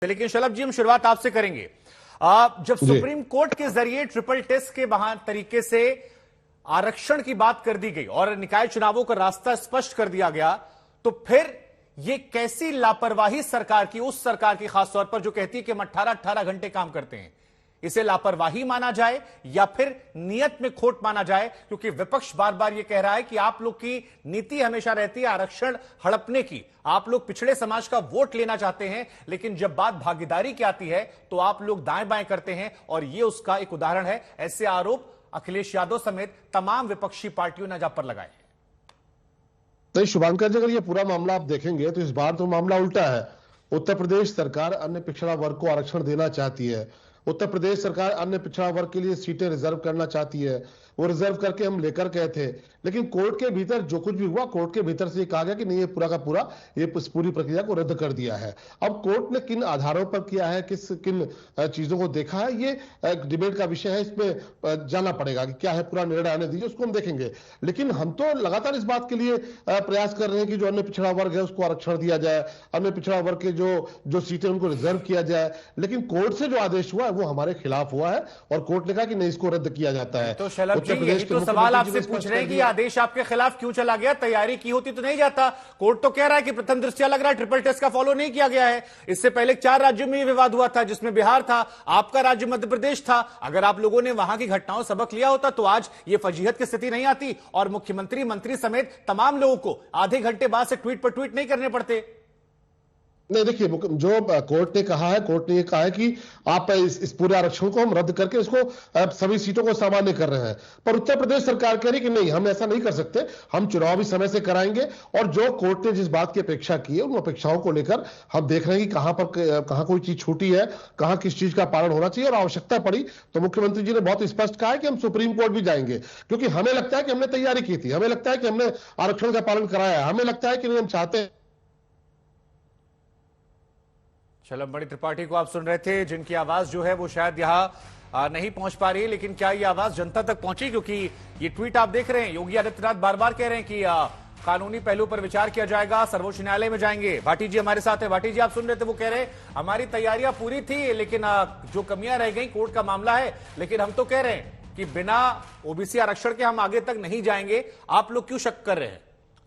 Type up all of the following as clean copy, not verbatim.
लेकिन शलभ जी, हम शुरुआत आपसे करेंगे। जब सुप्रीम कोर्ट के जरिए ट्रिपल टेस्ट के तरीके से आरक्षण की बात कर दी गई और निकाय चुनावों का रास्ता स्पष्ट कर दिया गया, तो फिर यह कैसी लापरवाही सरकार की, उस सरकार की खासतौर पर जो कहती है कि हम 18-18 घंटे काम करते हैं, इसे लापरवाही माना जाए या फिर नियत में खोट माना जाए? क्योंकि विपक्ष बार बार यह कह रहा है कि आप लोग की नीति हमेशा रहती है आरक्षण हड़पने की, आप लोग पिछड़े समाज का वोट लेना चाहते हैं, लेकिन जब बात भागीदारी की आती है तो आप लोग दाएं बाएं करते हैं, और यह उसका एक उदाहरण है। ऐसे आरोप अखिलेश यादव समेत तमाम विपक्षी पार्टियों ने जब पर लगाए। नहीं शुभांकर जी, अगर ये पूरा मामला आप देखेंगे तो इस बार तो मामला उल्टा है। उत्तर प्रदेश सरकार अन्य पिछड़ा वर्ग को आरक्षण देना चाहती है। उत्तर प्रदेश सरकार अन्य पिछड़ा वर्ग के लिए सीटें रिजर्व करना चाहती है। वो रिजर्व करके हम लेकर गए थे, लेकिन कोर्ट के भीतर जो कुछ भी हुआ, कोर्ट के भीतर से ये कहा गया कि नहीं, ये पूरा का पूरा ये पूरी प्रक्रिया को रद्द कर दिया है। अब कोर्ट ने किन आधारों पर किया है, किन चीजों को देखा है, ये डिबेट का विषय है। इसमें जाना पड़ेगा कि क्या है, पूरा निर्णय आने दीजिए, उसको हम देखेंगे। लेकिन हम तो लगातार इस बात के लिए प्रयास कर रहे हैं कि जो अन्य पिछड़ा वर्ग है उसको आरक्षण दिया जाए, अन्य पिछड़ा वर्ग के जो सीटें उनको रिजर्व किया जाए। लेकिन कोर्ट से जो आदेश हुआ है वो हमारे खिलाफ हुआ है और कोर्ट ने कहा कि नहीं, इसको रद्द किया जाता है। तो शलभ जी, यही तो सवाल आपसे पूछ रहे हैं कि आदेश आपके खिलाफ क्यों चला गया? तैयारी की होती तो नहीं जाता। कोर्ट तो कह रहा है कि प्रथम दृष्टया लग रहा है ट्रिपल टेस्ट का फॉलो नहीं किया गया है। इससे पहले 4 राज्यों में विवाद हुआ था, जिसमें बिहार था, आपका राज्य मध्य प्रदेश था। अगर आप लोगों ने वहां की घटनाओं सबक लिया होता तो आज ये फजीहत की स्थिति नहीं आती और मुख्यमंत्री, मंत्री समेत तमाम लोगों को आधे घंटे बाद से ट्वीट पर ट्वीट नहीं करने पड़ते। नहीं, देखिए, जो कोर्ट ने कहा है, कोर्ट ने ये कहा है कि आप इस पूरे आरक्षण को हम रद्द करके इसको सभी सीटों को सामान्य कर रहे हैं। पर उत्तर प्रदेश सरकार कह रही कि नहीं, हम ऐसा नहीं कर सकते, हम चुनाव भी समय से कराएंगे। और जो कोर्ट ने जिस बात की अपेक्षा की है, उन अपेक्षाओं को लेकर हम देख रहे हैं कि कहां कोई चीज छूटी है, कहां किस चीज का पालन होना चाहिए। और आवश्यकता पड़ी तो मुख्यमंत्री जी ने बहुत स्पष्ट कहा है कि हम सुप्रीम कोर्ट भी जाएंगे, क्योंकि हमें लगता है कि हमने तैयारी की थी, हमें लगता है कि हमने आरक्षण का पालन कराया है, हमें लगता है कि नहीं, हम चाहते हैं। शलभ त्रिपाठी को आप सुन रहे थे, जिनकी आवाज जो है वो शायद यहां नहीं पहुंच पा रही है, लेकिन क्या ये आवाज जनता तक पहुंची? क्योंकि ये ट्वीट आप देख रहे हैं, योगी आदित्यनाथ बार बार कह रहे हैं कि कानूनी पहलू पर विचार किया जाएगा, सर्वोच्च न्यायालय में जाएंगे। भाटी जी हमारे साथ है। भाटी जी, आप सुन रहे थे, वो कह रहे हमारी तैयारियां पूरी थी, लेकिन जो कमियां रह गई, कोर्ट का मामला है, लेकिन हम तो कह रहे हैं कि बिना ओबीसी आरक्षण के हम आगे तक नहीं जाएंगे। आप लोग क्यों शक कर रहे हैं?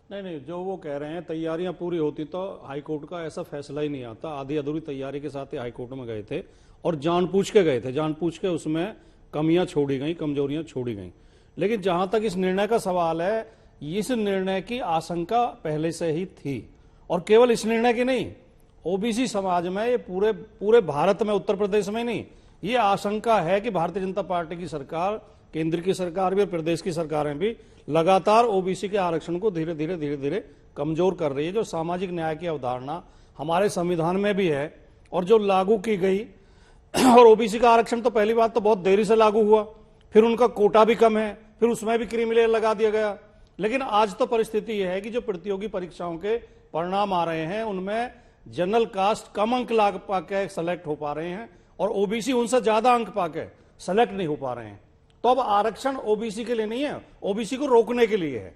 नहीं, जो वो कह रहे हैं तैयारियां पूरी होती तो हाईकोर्ट का ऐसा फैसला ही नहीं आता। आधी अधूरी तैयारी के साथ ही हाईकोर्ट में गए थे और जानबूझ के गए थे, जानबूझ के उसमें कमियां छोड़ी गई, कमजोरियां छोड़ी गई। लेकिन जहां तक इस निर्णय का सवाल है, इस निर्णय की आशंका पहले से ही थी, और केवल इस निर्णय की नहीं, ओबीसी समाज में, ये पूरे भारत में, उत्तर प्रदेश में नहीं, ये आशंका है कि भारतीय जनता पार्टी की सरकार, केंद्र की सरकार भी और प्रदेश की सरकारें भी लगातार ओबीसी के आरक्षण को धीरे धीरे कमजोर कर रही है। जो सामाजिक न्याय की अवधारणा हमारे संविधान में भी है और जो लागू की गई, और ओबीसी का आरक्षण तो पहली बात तो बहुत देरी से लागू हुआ, फिर उनका कोटा भी कम है, फिर उसमें भी क्रीमी लेयर लगा दिया गया। लेकिन आज तो परिस्थिति यह है कि जो प्रतियोगी परीक्षाओं के परिणाम आ रहे हैं, उनमें जनरल कास्ट कम अंक ला पाके सेलेक्ट हो पा रहे हैं और ओबीसी उनसे ज्यादा अंक पाके सेलेक्ट नहीं हो पा रहे हैं। तो अब आरक्षण ओबीसी के लिए नहीं है, ओबीसी को रोकने के लिए है।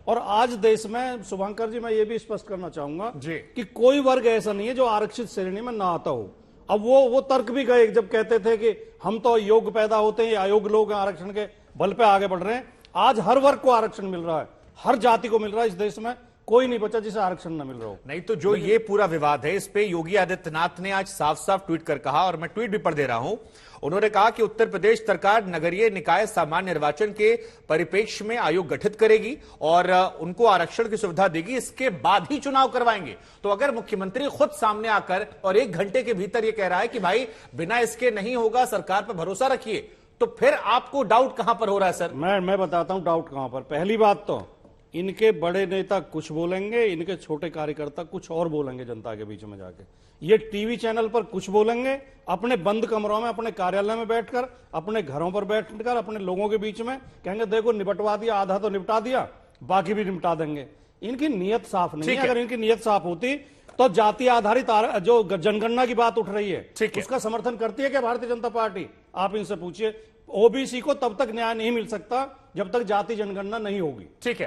और आज देश में, शुभंकर जी, मैं ये भी स्पष्ट करना चाहूंगा कि कोई वर्ग ऐसा नहीं है जो आरक्षित श्रेणी में ना आता हो। अब वो तर्क भी गए जब कहते थे कि हम तो योग्य पैदा होते हैं, अयोग्य लोग आरक्षण के बल पे आगे बढ़ रहे हैं। आज हर वर्ग को आरक्षण मिल रहा है, हर जाति को मिल रहा है। इस देश में कोई नहीं बचा जिसे आरक्षण न मिल रहा हो। नहीं तो जो ये पूरा विवाद है, इस पे योगी आदित्यनाथ ने आज साफ साफ ट्वीट कर कहा, और मैं ट्वीट भी पढ़ दे रहा हूं। उन्होंने कहा कि उत्तर प्रदेश सरकार नगरीय निकाय सामान्य निर्वाचन के परिप्रेक्ष्य में आयोग गठित करेगी और उनको आरक्षण की सुविधा देगी, इसके बाद ही चुनाव करवाएंगे। तो अगर मुख्यमंत्री खुद सामने आकर और 1 घंटे के भीतर यह कह रहा है कि भाई बिना इसके नहीं होगा, सरकार पर भरोसा रखिए, तो फिर आपको डाउट कहां पर हो रहा है सर? मैं बताता हूं डाउट कहां पर। पहली बात तो इनके बड़े नेता कुछ बोलेंगे, इनके छोटे कार्यकर्ता कुछ और बोलेंगे जनता के बीच में जाके। ये टीवी चैनल पर कुछ बोलेंगे, अपने बंद कमरों में, अपने कार्यालय में बैठकर, अपने घरों पर बैठकर, अपने लोगों के बीच में कहेंगे देखो निपटवा दिया, आधा तो निपटा दिया, बाकी भी निपटा देंगे। इनकी नीयत साफ नहीं है। अगर इनकी नीयत साफ होती तो जाति आधारित जो जनगणना की बात उठ रही है, उसका समर्थन करती है क्या भारतीय जनता पार्टी? आप इनसे पूछिए। ओबीसी को तब तक न्याय नहीं मिल सकता जब तक जाति जनगणना नहीं होगी। ठीक है।